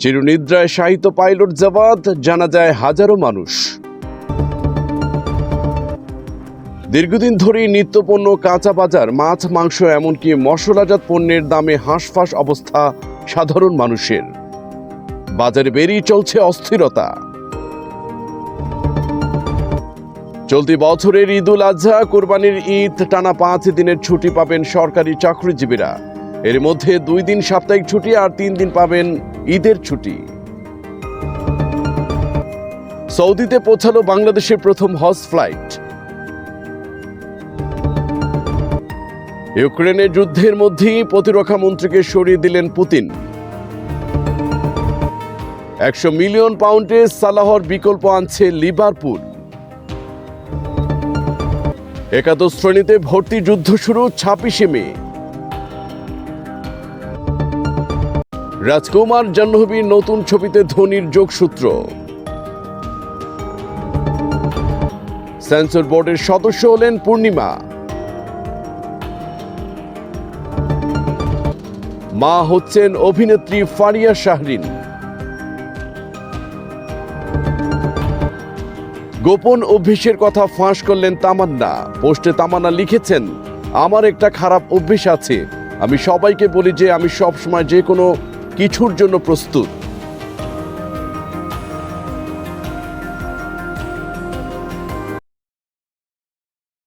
চিরনিদ্রায় শায়িত pilot জামাত, জানা যায় হাজারো মানুষ। দীর্ঘদিন ধরেই নিত্যপণ্য, কাঁচা বাজার, মাছ, মাংস, এমনকি মশলাজাত পণ্যের দামে হাঁসফাঁস অবস্থা সাধারণ মানুষের। বাজারে বেরিয়ে চলছে অস্থিরতা। চলতি বছরের ঈদুল আজহা, কোরবানির ঈদ, টানা 5 দিনের ছুটি পাবেন সরকারি চাকরিজীবীরা। এর মধ্যে 2 দিন সাপ্তাহিক ছুটি আর 3 দিন পাবেন ঈদের ছুটি। সৌদিতে পৌঁছালো বাংলাদেশের প্রথম হজ ফ্লাইট। ইউক্রেনের যুদ্ধের মধ্যেই প্রতিরক্ষা মন্ত্রীকে সরিয়ে দিলেন পুতিন। 100 মিলিয়ন পাউন্ডে সালাহর বিকল্প আনছে লিভারপুল। একাদশ শ্রেণীতে ভর্তি যুদ্ধ শুরু 26 মে। রাজকুমার জাহ্নবীর নতুন ছবিতে ধোনির যোগসূত্র। সেন্সর বোর্ডের সদস্য হলেন পূর্ণিমা। মা হচ্ছেন অভিনেত্রী ফারিয়া শাহরিন। গোপন অভ্যেসের কথা ফাঁস করলেন তামান্না। পোস্টে তামান্না লিখেছেন, আমার একটা খারাপ অভ্যেস আছে, আমি সবাইকে বলি যে আমি সবসময় যে কোনো কিছুর জন্য প্রস্তুত।